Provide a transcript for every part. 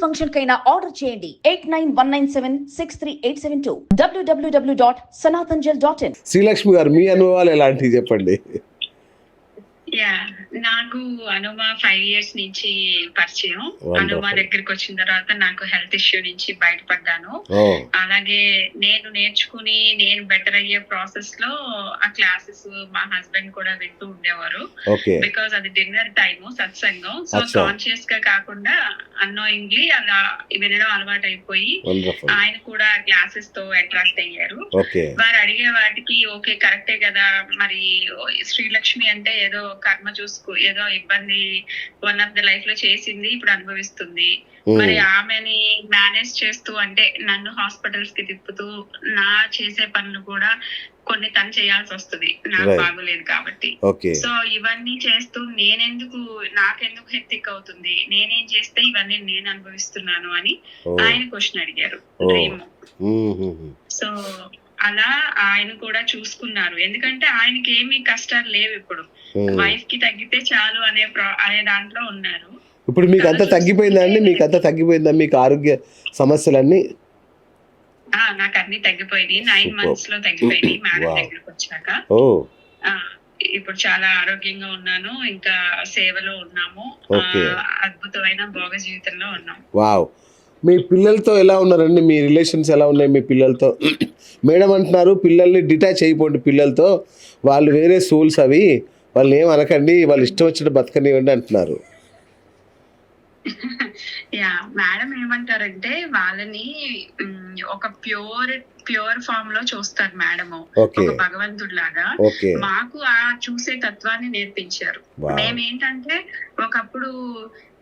Function కైనా order చేయండి 8919763872 www.sanatanjal.in. Srilakshmi గారు, మీ అనుభవాలు ఎలాంటివి చెప్పండి. యా నాకు అనుమ 5 years నుంచి పరిచయం. అనుమ దగ్గరికి వచ్చిన తర్వాత నాకు హెల్త్ ఇష్యూ నుంచి బయటపడ్డాను. అలాగే నేను నేర్చుకుని నేను బెటర్ అయ్యే ప్రాసెస్ లో ఆ క్లాసెస్ మా హస్బెండ్ కూడా వింటూ ఉండేవారు. బికాస్ అది డిన్నర్ టైమ్ సత్సంగం. సో కాన్షియస్ గా కాకుండా అన్నోయింగ్లీ అలా వినడం అలవాటు అయిపోయి ఆయన కూడా క్లాసెస్ తో అట్రాక్ట్ అయ్యారు. వారు అడిగే వాటికి ఓకే కరెక్టే కదా, మరి శ్రీలక్ష్మి అంటే ఏదో కర్మ చూసుకో ఏదో ఇబ్బంది వన్ ఆఫ్ ద లైఫ్ లో చేసింది, ఇప్పుడు అనుభవిస్తుంది. మరి ఆమెని మేనేజ్ చేస్తూ అంటే నన్ను హాస్పిటల్స్ కి తిప్పుతూ నా చేసే పనులు కూడా కొన్ని తను చేయాల్సి వస్తుంది, నాకు బాగోలేదు కాబట్టి. సో ఇవన్నీ చేస్తూ నాకెందుకు హెక్టిక్ అవుతుంది, నేనేం చేస్తే ఇవన్నీ నేను అనుభవిస్తున్నాను అని ఆయన క్వశ్చన్ అడిగారు డ్రీమ్. సో అలా ఆయన కూడా చూసుకున్నారు. ఎందుకంటే ఆయనకి ఏమి కష్టాలు లేవు, ఇప్పుడు వైఫ్ కి తగ్గితే చాలు అనే దాంట్లో ఉన్నారు. ఇప్పుడు మీకు అంతా తగ్గిపోయిందా అండి? మీకు అంతా తగ్గిపోయిందా? మీకు ఆరోగ్య సమస్యలన్నీ? నాకు అన్ని తగ్గిపోయినాయి. 9 months లో తగ్గిపోయినాయి మేడం దగ్గరకు వచ్చాక. ఇప్పుడు చాలా ఆరోగ్యంగా ఉన్నాను. ఇంకా సేవలో ఉన్నాము. అద్భుతమైన భోగ జీవితంలో ఉన్నాము. వావ్. మీ పిల్లలతో ఎలా ఉన్నారండి? మీ రిలేషన్స్ ఎలా ఉన్నాయి మీ పిల్లలతో? మేడం అంటున్నారు పిల్లల్ని డిటాచ్ అయిపోండి, పిల్లలతో వాళ్ళు వేరే సోల్స్, అవి వాళ్ళని ఏం అనకండి, వాళ్ళు ఇష్టం వచ్చినట్టు బతకనివ్వండి అంటున్నారు. యా మేడం ఏమంటారంటే వాళ్ళని ఒక ప్యూర్ ఫామ్ లో చూస్తారు మేడం, ఒక భగవంతుడిలాగా. మాకు ఆ చూసే తత్వాన్ని నేర్పించారు. మేమేంటంటే ఒకప్పుడు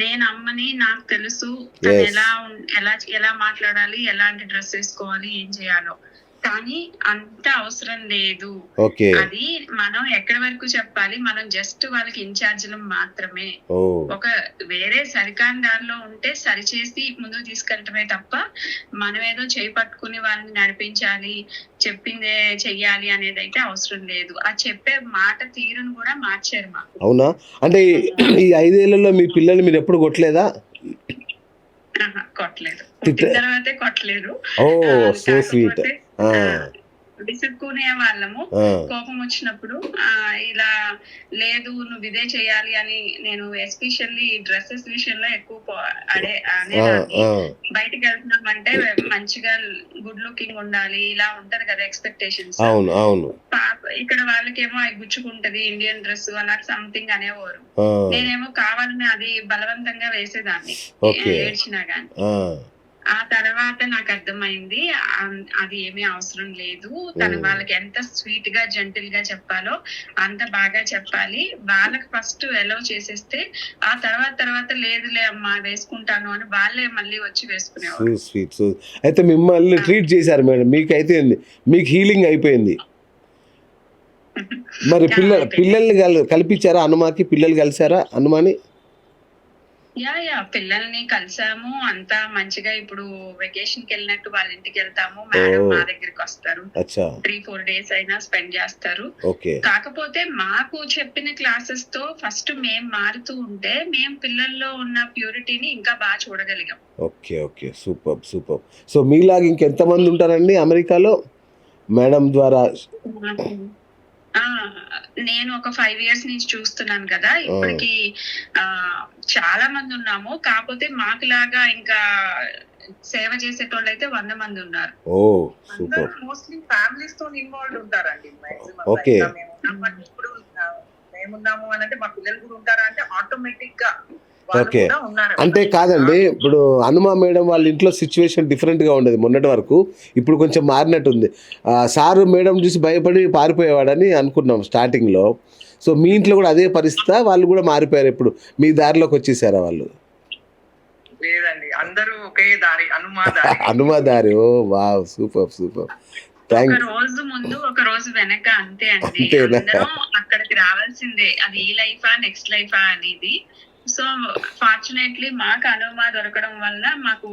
నేను అమ్మని, నాకు తెలుసు ఎలా మాట్లాడాలి, ఎలాంటి డ్రెస్ వేసుకోవాలి, ఏం చేయాలో, కానీ అంత అవసరం లేదు. అది మనం ఎక్కడి వరకు చెప్పాలి, మనం జస్ట్ వాళ్ళకి ఇన్ఛార్జ్లు మాత్రమే. ఒక వేరే సరికాని దారిలో ఉంటే సరిచేసి ముందుకు తీసుకెళ్ళటమే తప్ప మనం ఏదో చేయి పట్టుకుని వాళ్ళని నడిపించాలి, చెప్పిందే చెయ్యాలి అనేది అయితే అవసరం లేదు. ఆ చెప్పే మాట తీరును కూడా మార్చారు మాకు. అవునా? అంటే ఈ 5 ఏళ్లలో మీ పిల్లల్ని మీరు ఎప్పుడు కొట్టలేదా? కొట్టలేదు, పుట్టిన తర్వాతే కొట్టలేదు. So sweet. విసుక్కునే వాళ్ళము. కోపం వచ్చినప్పుడు ఇలా లేదు నువ్వు ఇదే చేయాలి అని నేను ఎస్పెషల్లీ డ్రెస్సెస్ విషయంలో ఎక్కువ అనేదాన్ని. బయటికి వెళ్తున్నామంటే మంచిగా గుడ్ లుకింగ్ ఉండాలి, ఇలా ఉంటది కదా ఎక్స్పెక్టేషన్స్. ఇక్కడ వాళ్ళకేమో అవి గుచ్చుకుంటది ఇండియన్ డ్రెస్ అలా సంథింగ్ అనేవారు. నేనేమో కావాలని అది బలవంతంగా వేసేదాన్ని ఏడ్చినా గాని. ఆ తర్వాత నాకు అర్థమైంది అది ఏమీ అవసరం లేదు. తను వాళ్ళకి ఎంత స్వీట్ గా జెంటిల్ గా చెప్పాలో అంత బాగా చెప్పాలి. వాళ్ళకి ఫస్ట్ ఎలో చేసేస్తే ఆ తర్వాత లేదులే అమ్మా వేసుకుంటాను అని వాళ్ళే మళ్ళీ వచ్చి వేసుకునేవారు. అయితే మిమ్మల్ని ట్రీట్ చేశారు మేడం, మీకైతే మీకు హీలింగ్ అయిపోయింది. మరి పిల్లల్ని కల్పించారా? హనుమాకి పిల్లలు కలిసారా? హనుమాని యా పిల్లల్ని కలిసాము. అంతా మంచిగా ఇప్పుడు వెకేషన్ కి వెళ్ళినట్టు వాళ్ళ ఇంటికి వెళ్తాము. మేడం మా దగ్గరికి వస్తారు, 3-4 days అయినా స్పెండ్ చేస్తారు. కాకపోతే మాకు చెప్పిన క్లాసెస్ తో ఫస్ట్ మేం మారుతూ ఉంటే మేం పిల్లల్లో ఉన్న ప్యూరిటీని ఇంకా బాగా చూడగలిగాం. Okay super. సో మీలాగా ఇంకెంత మంది ఉంటారండి అమెరికాలో మేడం ద్వారా? నేను ఒక 5 years నుంచి చూస్తున్నాను కదా, ఇప్పటికి చాలా మంది ఉన్నాము. కాకపోతే మాకులాగా ఇంకా సేవ చేసేటోళ్ళు అయితే 100 మంది ఉన్నారు. మోస్ట్లీ ఫ్యామిలీస్ తో ఇన్వాల్వ్ ఉంటారండి. ఇప్పుడు మేమున్నాము అని అంటే మా పిల్లలు కూడా ఉంటారా అంటే ఆటోమేటిక్ గా అంటే కాదండి, ఇప్పుడు హనుమ మేడం వాళ్ళ ఇంట్లో సిచ్యువేషన్ డిఫరెంట్గా ఉండేది మొన్నటి వరకు. ఇప్పుడు కొంచెం మారినట్టుంది. సారు మేడం చూసి భయపడి పారిపోయేవాడని అనుకున్నాం స్టార్టింగ్లో. సో మీ ఇంట్లో కూడా అదే పరిస్థితి? వాళ్ళు కూడా మారిపోయారు, ఇప్పుడు మీ దారిలోకి వచ్చేసారా వాళ్ళు? లేదండి, అందరూ ఒకే దారి, హనుమ దారి. ఓ వావ్, సూపర్. ఒక రోజు ముందు ఒక రోజు వెనక అంతే అండి. అక్కడికి రావాల్సిందే. అది ఈ లైఫా నెక్స్ట్ లైఫా అనేది సో ఫార్చునేట్లీ మాకు అనుమా దొరకడం వల్ల మాకు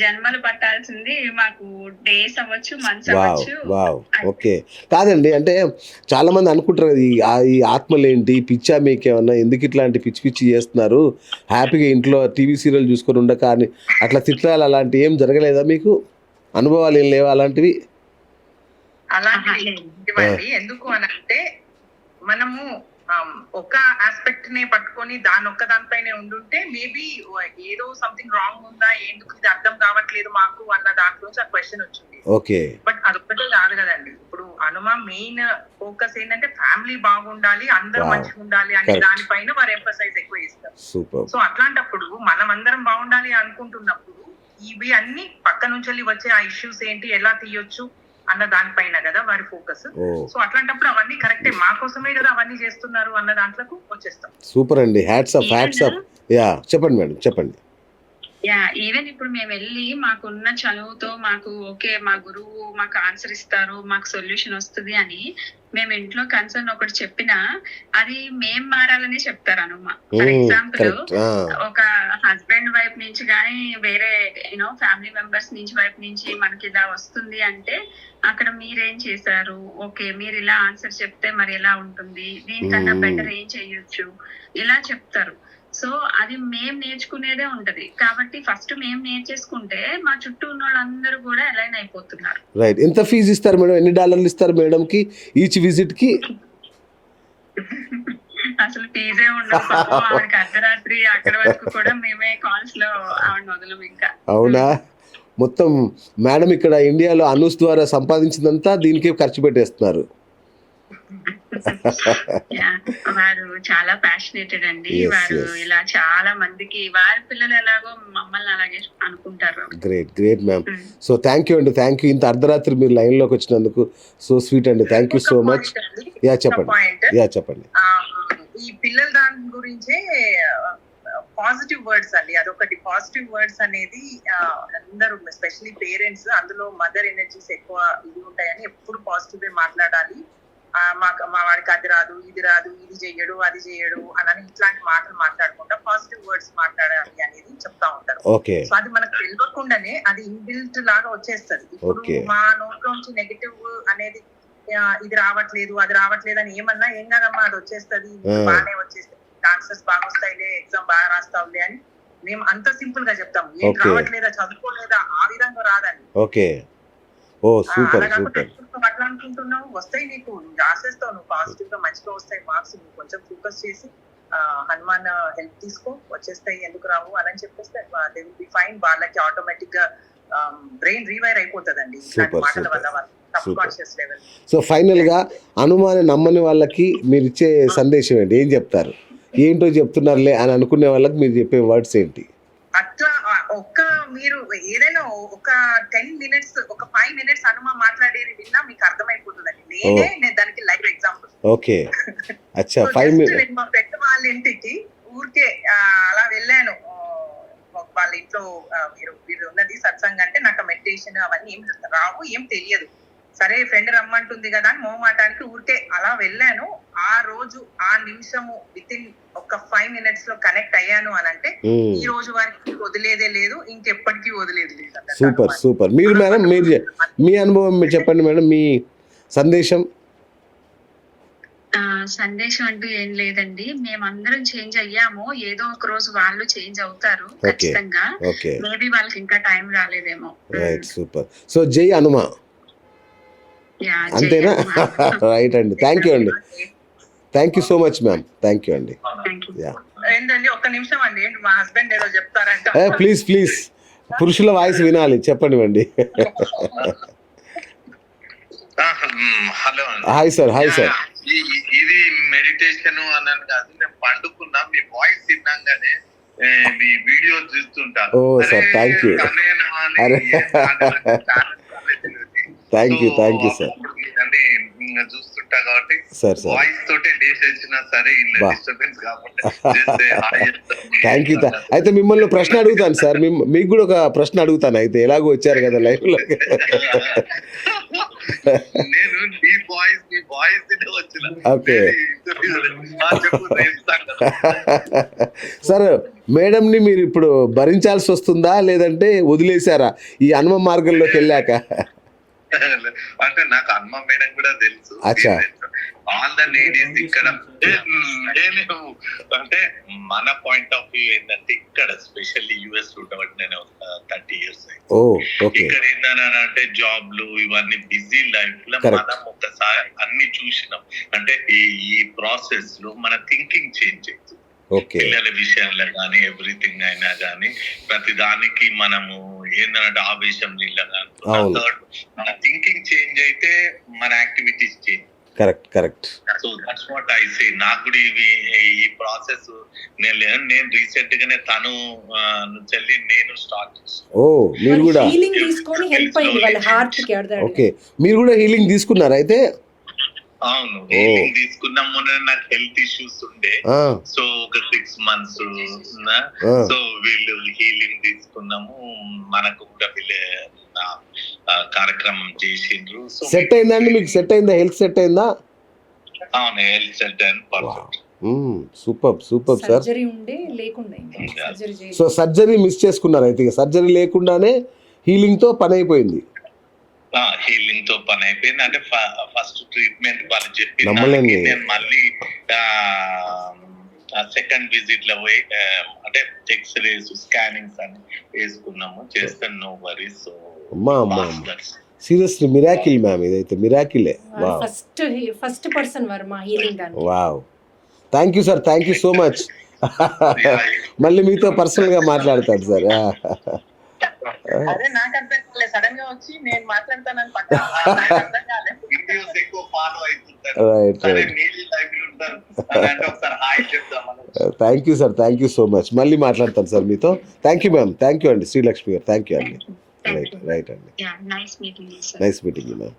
జన్మలు పట్టాల్సింది మాకు డేస్ అవ్వచ్చు, మంత్స్ వావ్ అవ్వచ్చు. Wow okay. కాదండి, అంటే చాలా మంది అనుకుంటారు కదా, ఈ ఆత్మలేంటి, పిచ్చా మీకేమన్నా, ఎందుకు ఇట్లాంటి పిచ్చి పిచ్చి చేస్తున్నారు, హ్యాపీగా ఇంట్లో టీవీ సీరియల్ చూసుకొని ఉండక అని అట్లా తిట్టాలి, అలాంటి ఏం జరగలేదా మీకు? అనుభవాలు ఏం లేవా అలాంటివి? అలాంటివి ఇవ్వండి. ఎందుకు అని అంటే మనము ఒక ఆస్పెక్ట్ నే పట్టుకొని దాని ఒక్క దానిపైనే ఉండుంటే మేబీ ఏదో సంథింగ్ రాంగ్ ఉందా, ఎందుకు ఇది అర్థం కావట్లేదు మాకు అన్న దాంట్లోంచి ఆ క్వశ్చన్ వచ్చింది. ఓకే. బట్ అదొక్కటే కాదు కదండి. ఇప్పుడు అనుమా మెయిన్ ఫోకస్ ఏంటంటే ఫ్యామిలీ బాగుండాలి, అందరూ Wow. మంచిగా ఉండాలి అనే Correct. దానిపైన వారు ఎంఫసైజ్ ఎక్కువ ఇస్తారు. సూపర్. సో అట్లాంటప్పుడు మనం అందరం బాగుండాలి అనుకుంటున్నప్పుడు ఇవి అన్ని పక్క నుంచి వచ్చే ఆ ఇష్యూస్ ఏంటి, ఎలా తీయొచ్చు అన్న దానిపైన కదా వారి ఫోకస్. ఓ సో అట్లాంటప్పుడు అవన్నీ కరెక్టే, మా కోసమే కదా అవన్నీ చేస్తున్నారు అన్న దాంట్లోకి వచ్చేస్తాం. సూపర్ అండి, hats up hats up. Yeah చెప్పండి మేడం, చెప్పండి. యా ఈవెన్ ఇప్పుడు మేము వెళ్ళి మాకున్న చదువుతో మాకు ఓకే మా గురువు మాకు ఆన్సర్ ఇస్తారు, మాకు సొల్యూషన్ వస్తుంది అని మేము ఇంట్లో కన్సర్న్ ఒకటి చెప్పినా అది మేం మారాలని చెప్తారు అనుమా. For example correct. ఒక హస్బెండ్ వైపు నుంచి కానీ వేరే యూనో ఫ్యామిలీ మెంబర్స్ నుంచి వైపు నుంచి మనకి ఇలా వస్తుంది అంటే అక్కడ మీరేం చేశారు, ఓకే మీరు ఇలా ఆన్సర్ చెప్తే మరి ఎలా ఉంటుంది, దీనికన్నా బెటర్ ఏం చేయొచ్చు, ఇలా చెప్తారు. సో అది మేం నేర్చుకునేదే ఉంటది కాబట్టి ఫస్ట్ మేం నేర్చేసుకుంటే మా చుట్టూ ఉన్న వాళ్ళందరూ కూడా అలైన్ అయిపోతున్నారు. రైట్. ఎంత ఫీజు ఇస్తారు మేడం, ఎన్ని డాలర్లు ఇస్తారు మేడం కి ఈచ్ విజిట్ కి? అసలు ఫీజే ఉండదు పాపం, ఆవిడకి అర్ధరాత్రి అక్కడ వరకు కూడా మేమే కాల్స్ లో ఆవిడ మొదలు ఇంకా. అవునా? మొత్తం మేడం ఇక్కడ ఇండియాలో అనూస్ ద్వారా సంపాదించిందంతా దీనికే ఖర్చు పెట్టేస్తున్నారు. వారు చాలా ప్యాషనేటెడ్ అండి. Yes, వారు yes. ఇలా చాలా మందికి వారి పిల్లలు ఎలాగో మమ్మల్ని అలాగే అనుకుంటారు. Great great ma'am. So thank you అండి, థ్యాంక్ యూ. ఇంత అర్ధరాత్రి మీరు లైన్లోకి వచ్చినందుకు సో స్వీట్ అండి, thank you so much. Yeah చెప్పండి, పాయింట్ యా చెప్పండి. ఈ పిల్లల దాని గురించే పాజిటివ్ వర్డ్స్ అండి, అదొకటి. పాజిటివ్ వర్డ్స్ అనేది అందరూ ఎస్పెషలీ పేరెంట్స్ అందులో మదర్ ఎనర్జీస్ ఎక్కువ ఇది ఉంటాయని ఎప్పుడు పాజిటివ్ మాట్లాడాలి. మా వాడికి అది రాదు, ఇది రాదు, ఇది చెయ్యడు, అది చెయ్యడు అని ఇట్లాంటి మాటలు మాట్లాడకుండా పాజిటివ్ వర్డ్స్ మాట్లాడాలి అనేది చెప్తా ఉంటారు. ఓకే. సో అది మనకు తెలియకుండానే అది ఇన్బిల్ట్ లాగా వచ్చేస్తుంది. ఇప్పుడు మా నోట్లోంచి నెగటివ్ అనేది ఇది రావట్లేదు, అది రావట్లేదు అని ఏమన్నా ఏం కాదమ్మా, అది వచ్చేస్తుంది, బాగానే వచ్చేస్తుంది, ఆన్సర్స్ బాగా వస్తాయిలే, ఎగ్జామ్ బాగా రాస్తావులే అని మేము అంత సింపుల్ గా చెప్తాం. ఏం రావట్లేదా, చదువుకోలేదా, ఆ విధంగా రాదండి. ఓకే. ఓ సూపర్ సూపర్. అట్లా అనుకుంటున్నావు, వస్తాయి నీకు, నువ్వు రాసేస్తావు, నువ్వు పాజిటివ్ గా మంచిగా వస్తాయి మార్క్స్, నువ్వు కొంచెం ఫోకస్ చేసి హనుమాన్ హెల్ప్ తీసుకో, వచ్చేస్తాయి, ఎందుకు రావు అని చెప్పేస్తే దే విల్ బి ఫైన్. వాళ్ళకి ఆటోమేటిక్ గా బ్రెయిన్ రీవైర్ అయిపోతుందండి ఇట్లాంటి మాటల వల్ల, sub conscious level. So final గా అనుమానం నమ్మని వాళ్ళకి మీరు ఇచ్చే సందేశం ఏంటి, ఏం చెప్తారు? ఏంటో చెప్తున్నారులే అని అనుకునే వాళ్ళకి మీరు చెప్పే వర్డ్స్ ఏంటి? అట్లా ఒక్క మీరు ఏదైనా ఒక 10 minutes, ఒక 5 minutes అనుమా మాట్లాడేది విన్నా మీకు అర్థమైపోతుందండి. నేనే దానికి లైవ్ ఎగ్జాంపుల్. ఓకే. అచ్చా 5 minutes. మా పెద్ద వాళ్ళ ఇంటికి ఊరికే అలా వెళ్ళాను. వాళ్ళ ఇంట్లో మీరు ఉన్నది సత్సంగ్ అంటే నాకు మెడిటేషన్ అవన్నీ ఏం రావు, ఏం తెలియదు. సరే ఫ్రెండ్ రమ్మంటుంది కదా అని మోమాటానికి ఊరికే అలా వెళ్ళాను. ఆ రోజు ఆ నిమిషము వితిన్ ఒక 5 minutes లో కనెక్ట్ అయ్యాను అని అంటే ఈ రోజు వారికి వదిలేదే లేదు, ఇంకెప్పటికీ వదిలేదు లేదు. Super super. మీరు మేడం, మీరు మీ అనుభవం మీరు చెప్పండి మేడం, మీ సందేశం. సందేశం అంటూ ఏం లేదండి, మేమందరం చేంజ్ అయ్యాము, ఏదో ఒక రోజు వాళ్ళు చేంజ్ అవుతారు ఖచ్చితంగా. మేబీ వాళ్ళకి ఇంకా టైం రాలేదేమో. Right, super. So Jai Hanuma, అంతేనా? రైట్ అండి, థ్యాంక్ యూ అండి, thank you so much ma'am, thank you అండి. ఏంటండి ఒక్క నిమిషం అండి, మా హస్బెండ్ ఏదో చెప్తారంట. ప్లీజ్ ప్లీజ్, పురుషుల వాయిస్ వినాలి, చెప్పండి అండి. Hello, hi sir. Hi sir. ఇది మెడిటేషన్ అన్నాను కాదు, నేను పండుకున్నా, మీ వాయిస్ విన్నాగానే మీ వీడియో చూస్తుంటా. Oh sir, thank you. Thank you sir. చూస్తుంటా ఉంటా కాబట్టి సార్ సార్ వాయిస్ తోటే లేచి వచ్చినా సరే ఇలా బా. డిస్టర్బెన్స్ కాకుండా just say hi చెప్తాం. Thank you. అయితే మిమ్మల్ని ప్రశ్న అడుగుతాను సార్, మీకు కూడా ఒక ప్రశ్న అడుగుతాను. అయితే ఎలాగో వచ్చారు కదా లైవ్లో. నేను నీ వాయిస్ వచ్చిన ఓకే. చెప్పు సార్ మేడంని మీరు ఇప్పుడు భరించాల్సి వస్తుందా లేదంటే వదిలేశారా ఈ హనుమ మార్గంలోకి వెళ్ళాక? అంటే నాకు హనుమ మేడం కూడా తెలుసు. అచ్చా. ఆల్ ద లేడీస్ ఇక్కడ నేను అంటే మన పాయింట్ ఆఫ్ వ్యూ ఏంటంటే ఇక్కడ స్పెషల్లీ యుఎస్ రూట్ కాబట్టి నేను 30 years ఓ ఓకే. ఇక్కడ ఏంటంటే జాబ్లు ఇవన్నీ బిజీ లైఫ్ లో Correct. మనం ఒకసారి అన్ని చూసినాం. అంటే ఈ ప్రాసెస్ లో మన థింకింగ్ చేంజ్ అవుతుంది. ఓకే. పిల్లల విషయాల్లో కానీ ఎవ్రీథింగ్ అయినా కానీ ప్రతి దానికి మనము ఏంటంటే ఆవేశం అవును. మన థింకింగ్ చేంజ్ అయితే మన activities change. Correct. So that's what I say. నాకు కూడా ఈ ప్రాసెస్ నేను రీసెంట్ గానే తను నుంచి నేను స్టార్ట్ చేస్తాను. ఓ మీరు కూడా హీలింగ్ తీసుకొని హెల్ప్ అయింది వాళ్ళ హార్ట్ కి. ఓకే, మీరు కూడా హీలింగ్ తీసుకున్నారు అయితే? అవును, హీలింగ్ తీసుకున్నాము. నాకు హెల్త్ ఇష్యూస్ ఉండే, సో ఒక 6 months సో వీళ్ళు హీలింగ్ తీసుకున్నాము. మనకు కూడా వీళ్ళు కార్యక్రమం చేసిండ్రు. సెట్ అయిందండి మీకు? సెట్ అయిందా? హెల్త్ సెట్ అయిందా? అవును, health set and perfect. Super sir. Surgery ఉండే లేకుండా సర్జరీ చేసి సో సర్జరీ మిస్ చేసుకున్నారు అయితే. సర్జరీ లేకుండానే హీలింగ్ తో పని అయిపోయింది. హీలింగ్ తో పని అయిపోయింది. అంటే ఫస్ట్ ట్రీట్మెంట్ వాళ్ళు చెప్పి నమ్మలేండి. నేను మళ్ళీ సెకండ్ విజిట్ లో పోయి అంటే ఎక్స్రేస్ స్కానింగ్స్ అని వేసుకున్నాము. చేస్తాను, no worries. So seriously miracle ma'am, ఇదైతే మిరాకిలే. ఫస్ట్ పర్సన్ వర్మ హీలింగ్ దానికి. Wow, thank you sir, thank you so much. మళ్ళీ మీతో పర్సనల్ గా మాట్లాడతాడు సార్. అదే నాకు అర్థం కాలేదు, సడన్ గా వచ్చి నేను మాట్లాడతానని పక్క అర్థం కాలేదు. వీడియోస్ ఎక్కువ ఫాలో అవుతుంటారు. రైట్. ఒకసారి హాయ్ చెప్తామని. Thank you sir, thank you so much. మళ్ళీ మాట్లాడతాను సార్ మీతో. Thank you ma'am, thank you అండి. శ్రీలక్ష్మి గారు థ్యాంక్ యూ అండి. రైట్ అండి. Nice meeting. Nice meeting ma'am.